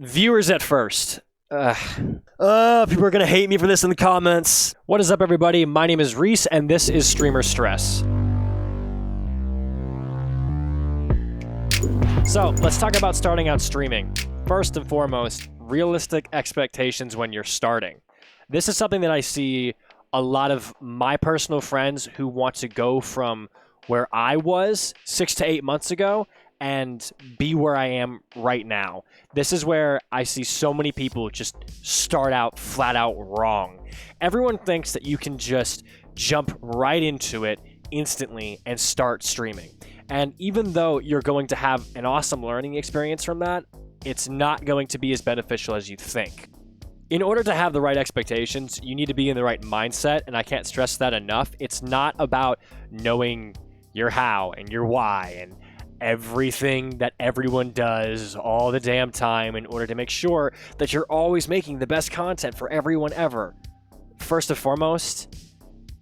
Viewers at first. People are going to hate me for this in the comments. What is up, everybody? My name is Reese, and this is Streamer Stress. So, let's talk about starting out streaming. First and foremost, realistic expectations when you're starting. This is something that I see a lot of my personal friends who want to go from where I was 6 to 8 months ago and be where I am right now. This is where I see so many people just start out flat out wrong. Everyone thinks that you can just jump right into it instantly and start streaming. And even though you're going to have an awesome learning experience from that, it's not going to be as beneficial as you think. In order to have the right expectations, you need to be in the right mindset, and I can't stress that enough. It's not about knowing your how and your why and everything that everyone does all the damn time in order to make sure that you're always making the best content for everyone ever. First and foremost,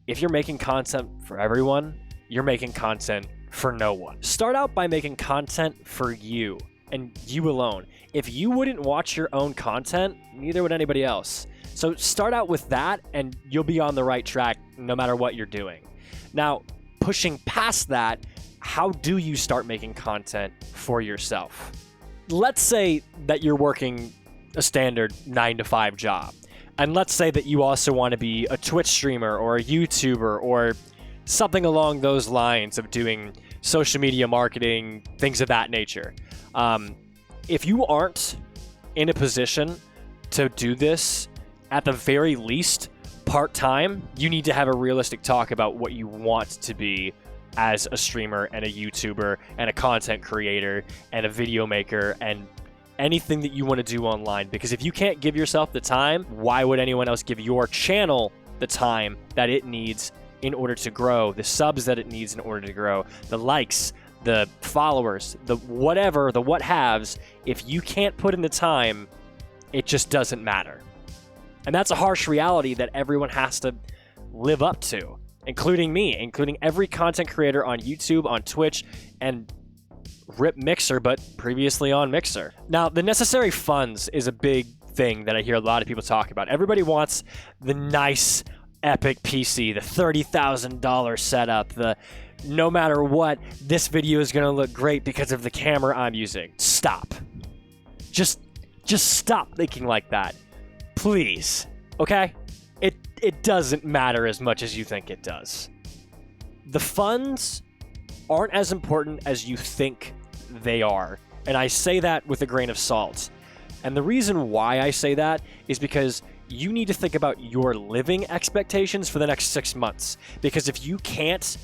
if you're making content for everyone, you're making content for no one. Start out by making content for you and you alone. If you wouldn't watch your own content, neither would anybody else. So start out with that and you'll be on the right track no matter what you're doing. Now, pushing past that, how do you start making content for yourself? Let's say that you're working a standard 9-to-5 job. And let's say that you also want to be a Twitch streamer or a YouTuber or something along those lines of doing social media marketing, things of that nature. If you aren't in a position to do this, at the very least, part-time, you need to have a realistic talk about what you want to be as a streamer and a YouTuber and a content creator and a video maker and anything that you want to do online. Because if you can't give yourself the time, why would anyone else give your channel the time that it needs in order to grow, the subs that it needs in order to grow, the likes, the followers, the whatever, the what-haves? If you can't put in the time, it just doesn't matter. And that's a harsh reality that everyone has to live up to, including me, including every content creator on YouTube, on Twitch, and rip Mixer, but previously on Mixer. Now, the necessary funds is a big thing that I hear a lot of people talk about. Everybody wants the nice, epic PC, the $30,000 setup, the no matter what, this video is going to look great because of the camera I'm using. Stop. Just stop thinking like that. Please. Okay? It doesn't matter as much as you think it does. The funds aren't as important as you think they are. And I say that with a grain of salt. And the reason why I say that is because you need to think about your living expectations for the next 6 months. Because if you can't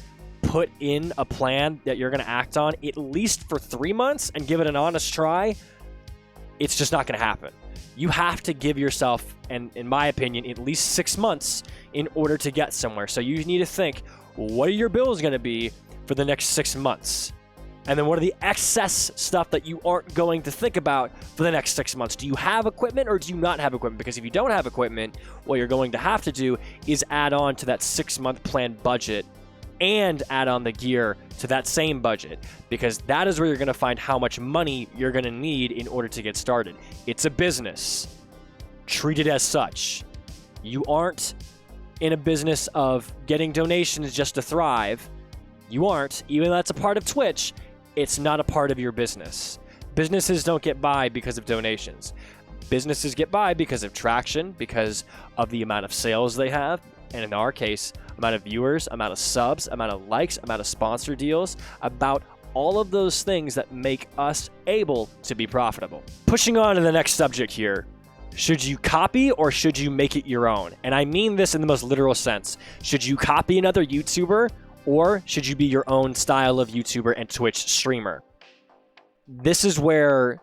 put in a plan that you're going to act on at least for 3 months and give it an honest try, it's just not going to happen. You have to give yourself, and in my opinion, at least 6 months in order to get somewhere. So you need to think, what are your bills going to be for the next 6 months? And then what are the excess stuff that you aren't going to think about for the next 6 months? Do you have equipment or do you not have equipment? Because if you don't have equipment, what you're going to have to do is add on to that 6-month plan budget and add on the gear to that same budget, because that is where you're going to find how much money you're going to need in order to get started. It's a business. Treat it as such. You aren't in a business of getting donations just to thrive. You aren't. Even though that's a part of Twitch, it's not a part of your business. Businesses don't get by because of donations. Businesses get by because of traction, because of the amount of sales they have, and in our case, amount of viewers, amount of subs, amount of likes, amount of sponsor deals, about all of those things that make us able to be profitable. Pushing on to the next subject here. Should you copy or should you make it your own? And I mean this in the most literal sense. Should you copy another YouTuber or should you be your own style of YouTuber and Twitch streamer? This is where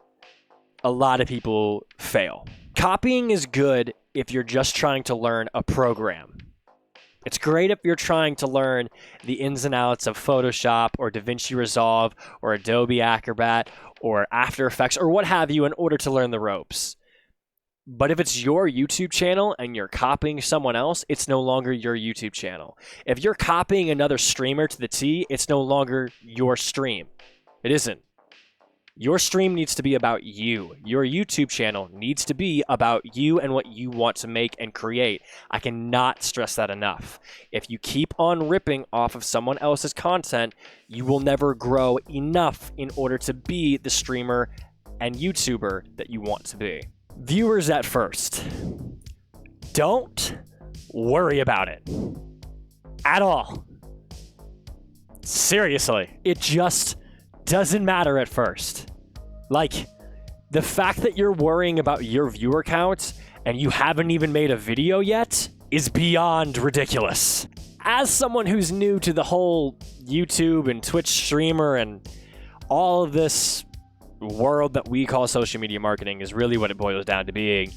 a lot of people fail. Copying is good if you're just trying to learn a program. It's great if you're trying to learn the ins and outs of Photoshop or DaVinci Resolve or Adobe Acrobat or After Effects or what have you in order to learn the ropes. But if it's your YouTube channel and you're copying someone else, it's no longer your YouTube channel. If you're copying another streamer to the T, it's no longer your stream. It isn't. Your stream needs to be about you. Your YouTube channel needs to be about you and what you want to make and create. I cannot stress that enough. If you keep on ripping off of someone else's content, you will never grow enough in order to be the streamer and YouTuber that you want to be. Viewers at first. Don't worry about it at all. Seriously, it just doesn't matter at first. Like, the fact that you're worrying about your viewer count and you haven't even made a video yet is beyond ridiculous. As someone who's new to the whole YouTube and Twitch streamer and all of this world that we call social media marketing is really what it boils down to being,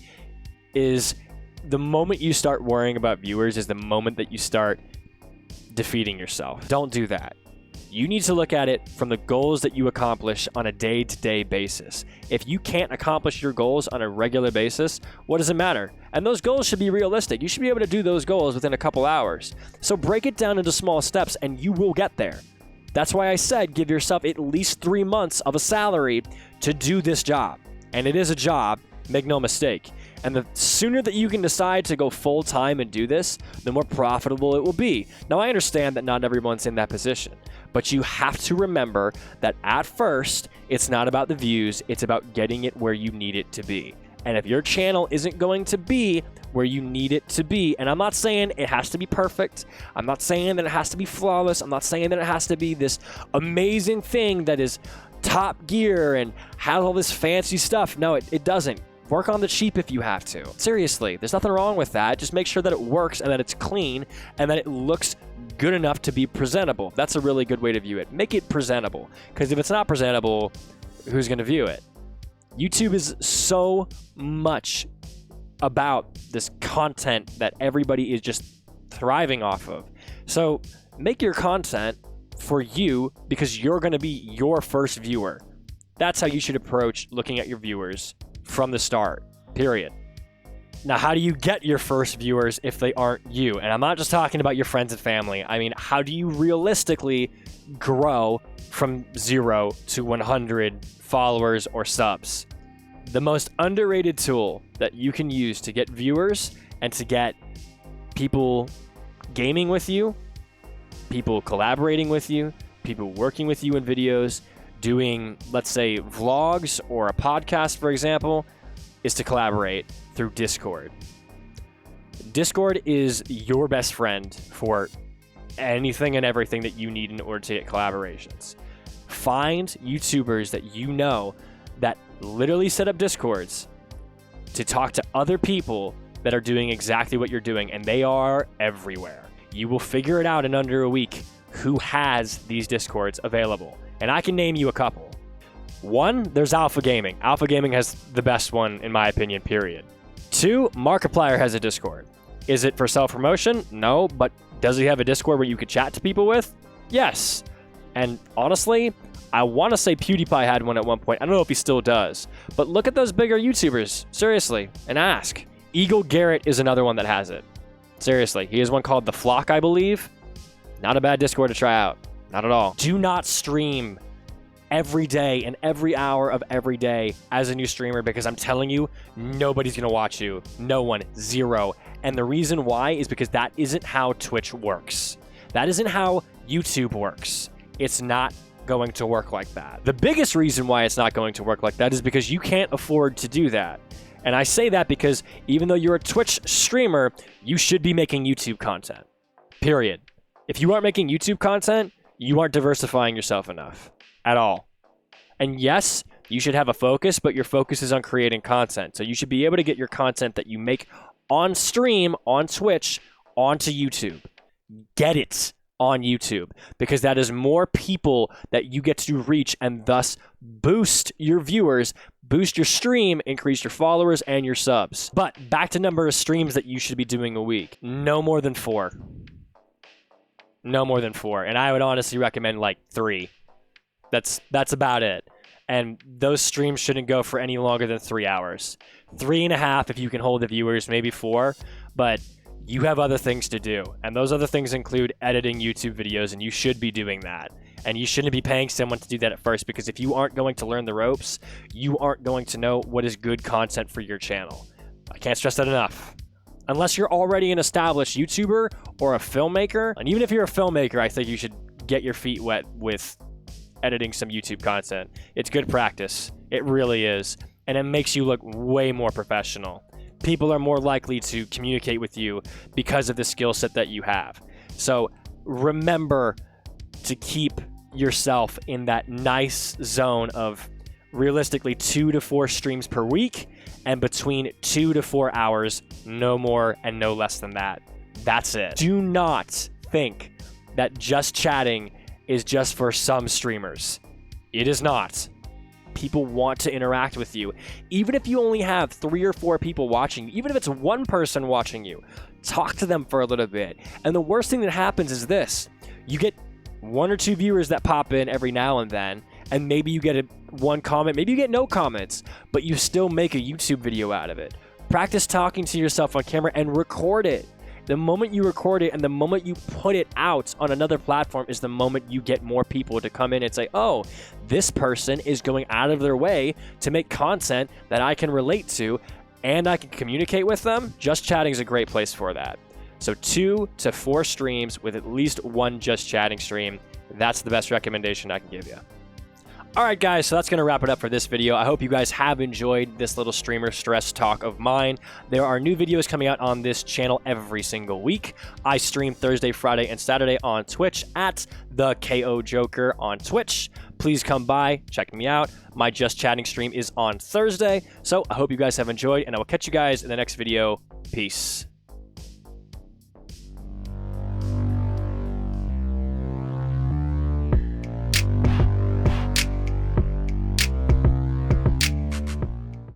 is the moment you start worrying about viewers is the moment that you start defeating yourself. Don't do that. You need to look at it from the goals that you accomplish on a day-to-day basis. If you can't accomplish your goals on a regular basis, what does it matter? And those goals should be realistic. You should be able to do those goals within a couple hours. So break it down into small steps and you will get there. That's why I said give yourself at least 3 months of a salary to do this job. And it is a job, make no mistake. And the sooner that you can decide to go full-time and do this, the more profitable it will be. Now, I understand that not everyone's in that position, but you have to remember that at first, it's not about the views, it's about getting it where you need it to be. And if your channel isn't going to be where you need it to be, and I'm not saying it has to be perfect, I'm not saying that it has to be flawless, I'm not saying that it has to be this amazing thing that is top gear and has all this fancy stuff. No, it doesn't. Work on the cheap if you have to. Seriously, there's nothing wrong with that. Just make sure that it works and that it's clean and that it looks good enough to be presentable. That's a really good way to view it. Make it presentable, because if it's not presentable, who's going to view it? YouTube is so much about this content that everybody is just thriving off of. So make your content for you because you're going to be your first viewer. That's how you should approach looking at your viewers from the start, period. Now, how do you get your first viewers if they aren't you? And I'm not just talking about your friends and family. I mean, how do you realistically grow from 0 to 100 followers or subs? The most underrated tool that you can use to get viewers and to get people gaming with you, people collaborating with you, people working with you in videos, doing, let's say, vlogs or a podcast, for example, is to collaborate through Discord. Discord is your best friend for anything and everything that you need in order to get collaborations. Find YouTubers that you know that literally set up Discords to talk to other people that are doing exactly what you're doing, and they are everywhere. You will figure it out in under a week who has these Discords available. And I can name you a couple. One, there's Alpha Gaming. Alpha Gaming has the best one, in my opinion, period. 2, Markiplier has a Discord. Is it for self-promotion? No, but does he have a Discord where you could chat to people with? Yes. And honestly, I want to say PewDiePie had one at one point. I don't know if he still does. But look at those bigger YouTubers, seriously, and ask. Eagle Garrett is another one that has it. Seriously, he has one called The Flock, I believe. Not a bad Discord to try out. Not at all. Do not stream every day and every hour of every day as a new streamer, because I'm telling you, nobody's going to watch you. No one. Zero. And the reason why is because that isn't how Twitch works. That isn't how YouTube works. It's not going to work like that. The biggest reason why it's not going to work like that is because you can't afford to do that. And I say that because even though you're a Twitch streamer, you should be making YouTube content. Period. If you aren't making YouTube content, you aren't diversifying yourself enough at all. And yes, you should have a focus, but your focus is on creating content. So you should be able to get your content that you make on stream, on Twitch, onto YouTube. Get it on YouTube, because that is more people that you get to reach and thus boost your viewers, boost your stream, increase your followers and your subs. But back to number of streams that you should be doing a week. No more than 4. No more than 4. And I would honestly recommend like 3. That's about it. And those streams shouldn't go for any longer than 3 hours. 3.5 if you can hold the viewers, maybe 4. But you have other things to do. And those other things include editing YouTube videos, and you should be doing that. And you shouldn't be paying someone to do that at first, because if you aren't going to learn the ropes, you aren't going to know what is good content for your channel. I can't stress that enough. Unless you're already an established YouTuber or a filmmaker, and even if you're a filmmaker, I think you should get your feet wet with editing some YouTube content. It's good practice. It really is. And it makes you look way more professional. People are more likely to communicate with you because of the skill set that you have. So remember to keep yourself in that nice zone of realistically 2 to 4 streams per week and between 2 to 4 hours, no more and no less than that. That's it. Do not think that just chatting is just for some streamers. It is not. People want to interact with you. Even if you only have 3 or 4 people watching, even if it's one person watching you, talk to them for a little bit. And the worst thing that happens is this. You get 1 or 2 viewers that pop in every now and then, and maybe you get one comment, maybe you get no comments, but you still make a YouTube video out of it. Practice talking to yourself on camera and record it. The moment you record it and the moment you put it out on another platform is the moment you get more people to come in and say, oh, this person is going out of their way to make content that I can relate to and I can communicate with them. Just Chatting is a great place for that. So 2 to 4 streams with at least 1 Just Chatting stream. That's the best recommendation I can give you. All right, guys, so that's going to wrap it up for this video. I hope you guys have enjoyed this little streamer stress talk of mine. There are new videos coming out on this channel every single week. I stream Thursday, Friday, and Saturday on Twitch at the KO Joker on Twitch. Please come by, check me out. My Just Chatting stream is on Thursday. So I hope you guys have enjoyed, and I will catch you guys in the next video. Peace.